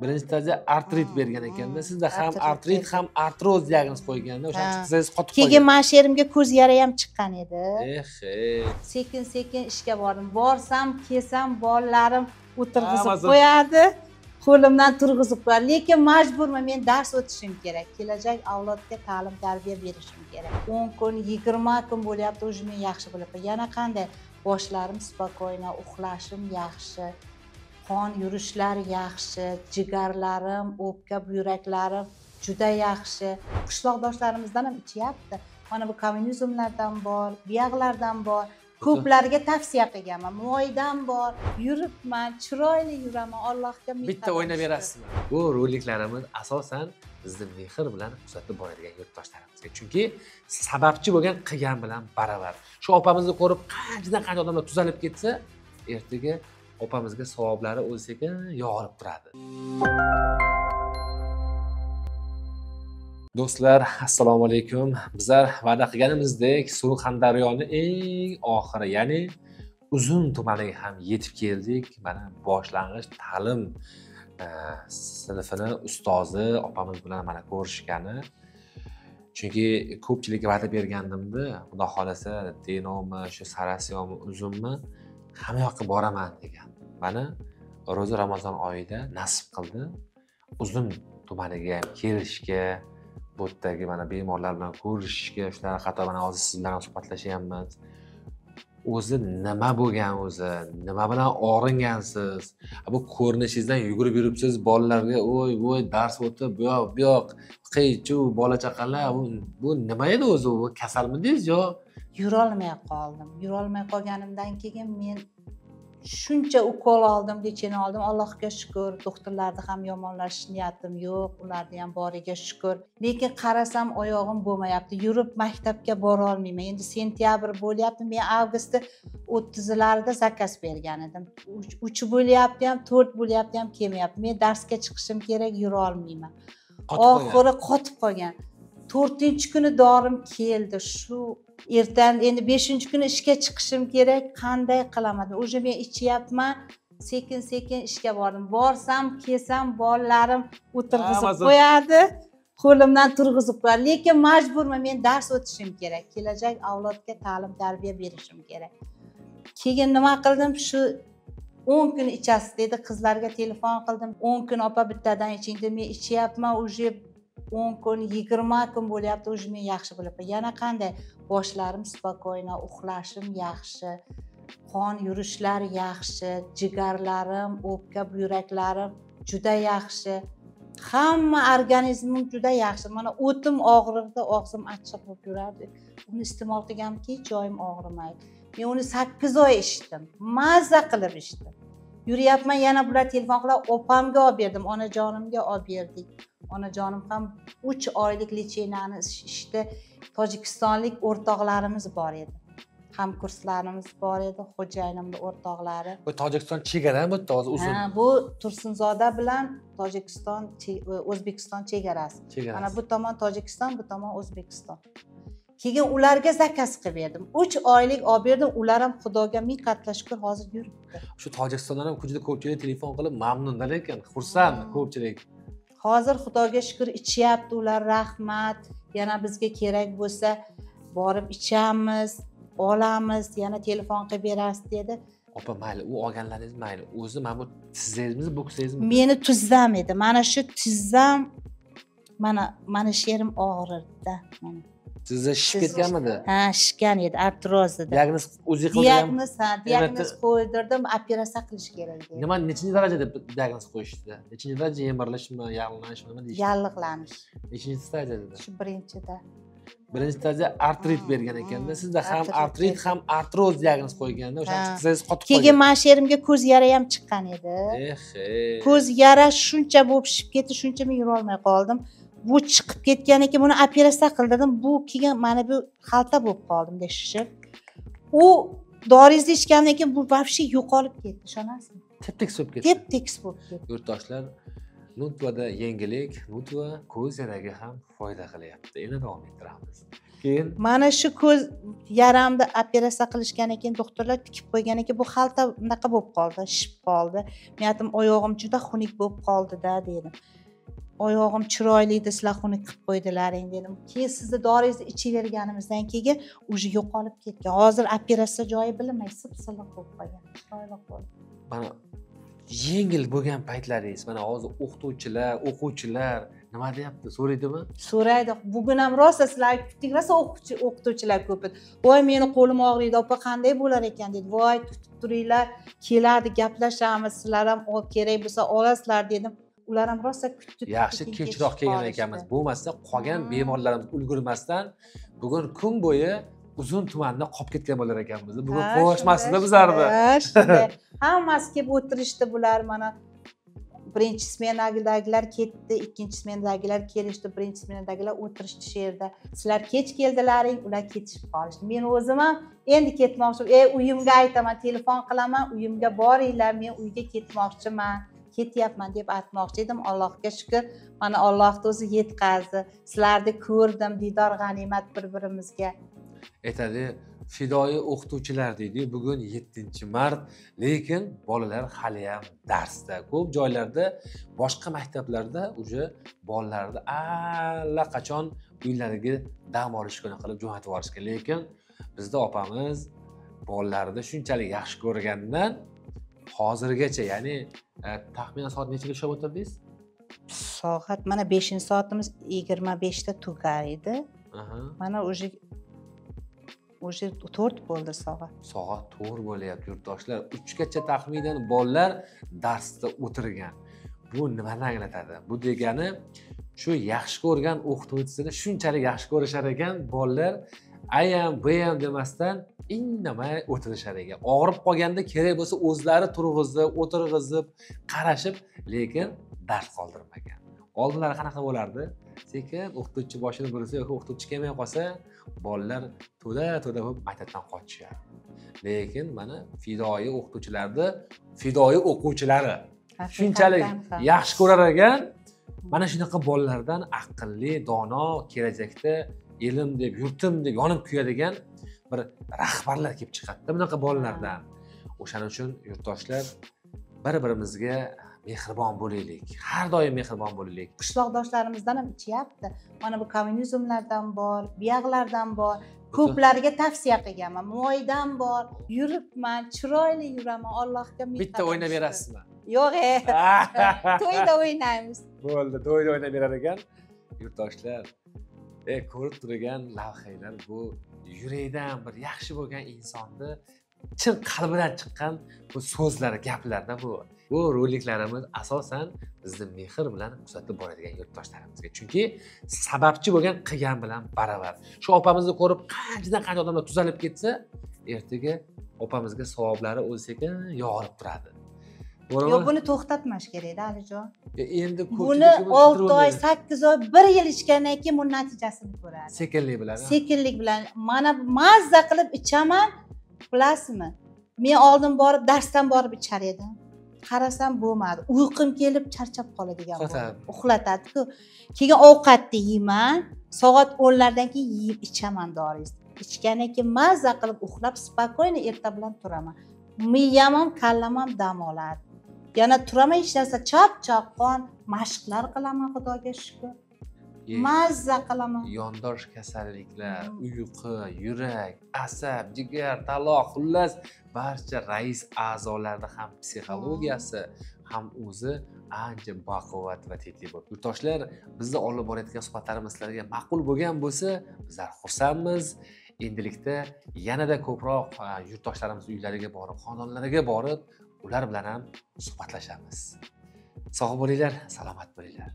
birinchi daraja artrit bergan ekanda, sizda ham artrit ham artroz diagnoz qo'yganda, o'shaning tizzangiz qotib qolgan. Keyin mana shu yerimga ko'z yara ham chiqqan edi. Sekin-sekin ishga bordim. Borsam, kelsam, bolalarim o'tirg'izib qo'yadi, qo'limdan turg'izib qo'yadi. Lekin majburman, men dars o'tishim kerak. Kelajak avlodga ta'lim tarbiya berishim kerak. 10 kun, 20 kun bo'lyapti, o'zi men yaxshi bo'lyapman. Yana qanday? Boshlarim spokойно, uxlashim yaxshi. Qon yurishlar yaxshi, jigarlarim, o'pka buyraklarim juda yaxshi. Qishloqdoshlarimizdan ham ichyapti. Mana bu kommunizmlardan bor, buyog'lardan bor. Ko'plarga tavsiya qilganman. Moydan bor, yuribman, chiroyli yuraman. Allohga minnet. Bitta o'ynayverasizlar. Bu roliklarimiz asosan bizni mehr bilan kuzatib boradigan yurtdoshlarimizga. Chunki sababchi bo'lgan qilgan bilan baravar. Shu opamizni ko'rib qancha odamlar tuzalib ketsa, ertaga opamizga savoblari o'zi sekin yog'ilib turadi. Do'stlar, assalomu alaykum. Bizlar va'da qilganimizdek, Surxondaryoni eng oxiri, ya'ni Uzun tumaniga ham yetib keldik. Mana boshlang'ich ta'lim sinfini ustozi opamiz bilan mana ko'rishgani. Chunki ko'pchilikka va'da bergandimda, xudo xolasa, Denovmi, shu Sarasiyomi, Uzunmi, hamma yoqqa boraman degan. Mana ro'za Ramazon oyida nasib qildi Uzun tumaniga ham kelishga, bu yerdagi mana bemorlar bilan ko'rishishga, shular qator mana hozir siz bilan suhbatlashyapmiz. O'zi nima bo'lgan o'zi? Nima bilan og'ringansiz? Bu ko'rinishingizdan yugurib yuribsiz, bolalarga voy dars o'tib, bu yoq qiy-chuv, bola chaqalar, bu nima edi o'zi? Bu kasalmidingiz yo? Yurolmay qoldim. Yurolmay qolganimdan keyin men shuncha ukol oldim, lecheni oldim. Allohga shukr, doktorlarni ham yomonlashish niyatim yo'q, ularni ham boriga shukr. Lekin qarasam oyog'im bo'lmayapti. Yurib maktabga bora olmayman. Endi sentyabr bo'lyapti. Men avgustda 30larida zakaz bergan edim. 3 bo'lyapti ham, 4 bo'lyapti ham kelmayapti. Men darsga chiqishim kerak, yura olmayman. Oxiri qotib qolgan. 4-kuni dorim keldi. Shu ertan endi 5-kuni ishga chiqishim kerak. Qanday qilaman? O'zi men ichyapman. Sekin-sekin ishga bordim. Borsam, kelsam, bolalarim o'tirg'izib qo'yadi, qo'limdan turg'izib qo'yadi. Lekin majburman, men dars o'tishim kerak. Kelajak avlodga ta'lim tarbiya berishim kerak. Keyin nima qildim? Shu 10 kun ichasiz dedi, qizlarga telefon qildim. 10 kun opa bittadan iching dedi. Men ichyapman, o'zi 10 kun, 20 kun bo'lyapti, o'zi men yaxshi bo'lyapman. Yana qanday? Boshlarim spokойно, uxlashim yaxshi. Qon yurishlar yaxshi, jigarlarim, o'pka buyraklarim juda yaxshi. Hamma organizmim juda yaxshi. Mana o'tim og'rirdi, og'zim achchiq bo'lib yurardi. Uni iste'mol qilganimki, joyim og'rimaydi. Men uni 8 oy ichdim. Mazza qilib ichdim. Yuryapman, yana bular telefon qilib, opamga olib berdim, onajonimga olib berdik. Onajonim ham 3 oylik lecheniyani ishda tojikistonlik o'rtoqlarimiz bor edi. Hamkurslarimiz bor edi, xo'jayinimning o'rtoqlari. Bu Tojikiston chegara bu hozir Uzun. Ha, bu Tursunzoda bilan Tojikiston, O'zbekiston chegarasi. Mana bu tomon Tojikiston, bu tomon O'zbekiston. Keyin ularga zakaz qilib berdim. 3 oylik olib berdim, ular ham Xudoga ming qatla shukr hozir yuribdi. Shu Tojikistondan ham juda ko'pchilik telefon qilib mamnunlar ekan, xursand ko'pchilik. Hozir Xudoga shukr ichyapti ular, rahmat. Yana bizga kerak bo'lsa borib ichamiz, olamiz, yana telefon qilib berasiz dedi. Opa mayli, u olganlaringiz mayli. O'zi mana bu tizzangizmi, bo'ksangizmi? Meni tizzam edi. Mana shu tizzam mana shu yerim og'rirdi. Mana. Sizda shishib ketganmidi? Ha, shishgan edi, artroz edi. Diagnoz o'zi qilgan. Diagnoz qo'ydirdim, operatsiya qilish kerak edi. Nima, nechinchi darajada diagnoz qo'yishdi? Nechinchi daraja yemirlashmi, yallig'lanishmi, nima deyishdi? Yallig'lanish. Nechinchi darajada? Shu birinchida. Birinchi daraja artrit bergan ekanda, sizda ham artrit ham artroz diagnoz qo'yganda, o'shaning tizzangiz qotib qolgan. Keyin mana shu yerimga ko'z yara ham chiqqan edi. Ko'z yara shuncha bo'lib shishib ketdi, shuncha men yura olmay qoldim. Bu chiqib ketgan ekan, buni operatsiya qildirdim. Bu keyin mana bu xalta bo'lib qoldimda shishib. U doringizni ichgandan keyin bu vobshe yo'qolib ketdi, ishonasizmi? Tep-tekis bo'lib ketdi. Tep-tekis bo'lib ketdi. Yurtdoshlar, Nutvada yangilik, Nutva ko'z yaraga ham foyda qilyapti. Endi davom ettiramiz. keyin mana shu ko'z yaramni operatsiya qilishgandan keyin doktorlar tikib qo'ygandan keyin bu xalta unaqa bo'lib qoldi, shishib qoldi. Men aytdim, oyog'im juda xunuk bo'lib qoldi-da dedim. Oyog'im chiroyli edi, sizlar xunuk qilib qo'ydilaring dedim. Keyin sizni doringizni ichaverganimizdan keyin уже yo'qolib ketgan. Hozir operatsiya joyi bilmay sip-silliq bo'lib qolgan. Chiroyli bo'ldi. mana yengil bo'lgan paytlaringiz, mana hozir o'qituvchilar, o'quvchilar nima deyapti, so'raydimi? So'raydi. Bugun ham rosa sizlar kutding, rosa o'qituvchilar ko'p edi. Voy meni qo'lim og'riydi, opa qanday bo'lar ekan dedi. Voy tutib turinglar, keladi, gaplashamiz, sizlar ham kerak bo'lsa olasizlar dedim. Ular ham rosa kutdi. Yaxshi kechroq kelgan ekanmiz. Bo'lmasa qolgan bemorlarimiz ulgurmasdan bugun kun bo'yi uzun tumanda qolib ketgan bo'lar ekanmiz. Bugun qo'shmasida bizlarni. Hammasi kelib o'tirishdi bular mana. Birinchi smenadagilar ketdi, ikkinchi smenadagilar kelishdi, birinchi smenadagilar o'tirishdi shu yerda. Sizlar kech keldilaring, ular ketishib qolishdi. Men o'zim ham endi ketmoqchiman. Uyimga aytaman, telefon qilaman, uyimga boringlar, men uyga ketmoqchiman. Ketyapman deb aytmoqchi edim. Allohga shukr, mana Allohning o'zi yetkazdi. Sizlarni ko'rdim, didor g'animat bir-birimizga. Aytadi, fidoyi o'qituvchilar deydi. Bugun 7-mart, lekin bolalar hali ham darsda. Ko'p joylarda, boshqa maktablarda uje bolalarni allaqachon uylariga dam olish kuni qilib jo'natib yuborishgan. Lekin bizda opamiz bolalarni shunchalik yaxshi ko'rgandan hozirgacha, ya'ni taxminan soat nechaga ishlab o'tirdingiz? Soat mana 5-soatimiz 25 da tugar edi. Mana уже 4 bo'ldi soat. Soat 4 bo'lyapti yurtdoshlar. 3 gacha taxminan bolalar darsda o'tirgan. Bu nimani anglatadi? Bu degani shu yaxshi ko'rgan o'qituvchisini shunchalik yaxshi ko'rishar ekan, bolalar ayam buyam demasdan indamay o'tirishar ekan. Og'rib qolganda kerak bo'lsa o'zlari turg'izib, o'tirg'izib, qarashib, lekin dars qoldirmagan. Oldinlari qanaqa bo'lardi? Sekin o'qituvchi boshini bursa yoki o'qituvchi kelmay qolsa, bolalar to'da bo'lib maktabdan qochishar. Lekin mana fidoyi o'qituvchilarni fidoyi o'quvchilari shunchalik yaxshi ko'rar ekan, mana shunaqa bolalardan aqlli, dono, kelajakda elim deb, yurtim deb yonib kuyadigan bir rahbarlar kelib chiqadi bunaqa bolalardan. O'shaning uchun yurtdoshlar bir-birimizga mehribon bo'laylik. Har doim mehribon bo'laylik. Qishloqdoshlarimizdan ham ichyapti. Mana bu kommunizmlardan bor, buyog'lardan bor. Ko'plariga tavsiya qilganman. Moydan bor, yuribman, chiroyli yuraman. Allohga minnet. Bitta o'ynab berasizmi? Yo'q, to'yda o'ynaymiz. Bo'ldi, to'yda o'ynab berar ekan. Yurtdoshlar, ko'rib turgan lavhalar bu yurakdan bir yaxshi bo'lgan insonni chin qalbidan chiqqan bu so'zlar, gaplarda bu. Bu roliklarimiz asosan bizni mehr bilan kuzatib boradigan yurtdoshlarimizga. Chunki sababchi bo'lgan qilgan bilan baravar. Shu opamizni ko'rib qancha odamlar tuzalib ketsa, ertaga opamizga savoblari o'zi sekin yog'ilib turadi. Yo'q, buni to'xtatmash kerak-da, Alijon. Endi buni 6 oy, 8 oy, 1 yil ichgandan keyin bu natijasini ko'radi. Sekinlik bilan. Sekinlik bilan. Mana mazza qilib ichaman, bilasizmi? Men oldin borib darsdan borib ichar edim. Qarasam bo'lmadi. Uyqum kelib charchab qoladigan bo'ldi. Uxlatadi-ku. Keyin ovqatni yeyman, soat 10 lardan keyin yeyib ichaman doringizni. Ichgandan keyin mazza qilib uxlab, spokойно erta bilan turaman. Miyam ham, kallam ham dam oladi. Yana turaman, hech narsa chap-chaqqon, mashqlar qilaman, Xudoga shukr. Mazza qilaman. Yondosh kasalliklar, uyqu, yurak, asab, jigar, taloq, xullas barcha rais a'zolarda ham psixologiyasi ham o'zi ancha baquvvat va tetik bo'lib. Yurtdoshlar, bizni olib borayotgan suhbatlarimiz sizlarga ma'qul bo'lgan bo'lsa, bizlar xursandmiz. Endilikda yanada ko'proq yurtdoshlarimiz uylariga borib, xonadonlariga borib, ular bilan ham suhbatlashamiz. Sog' bo'linglar, salomat bo'linglar.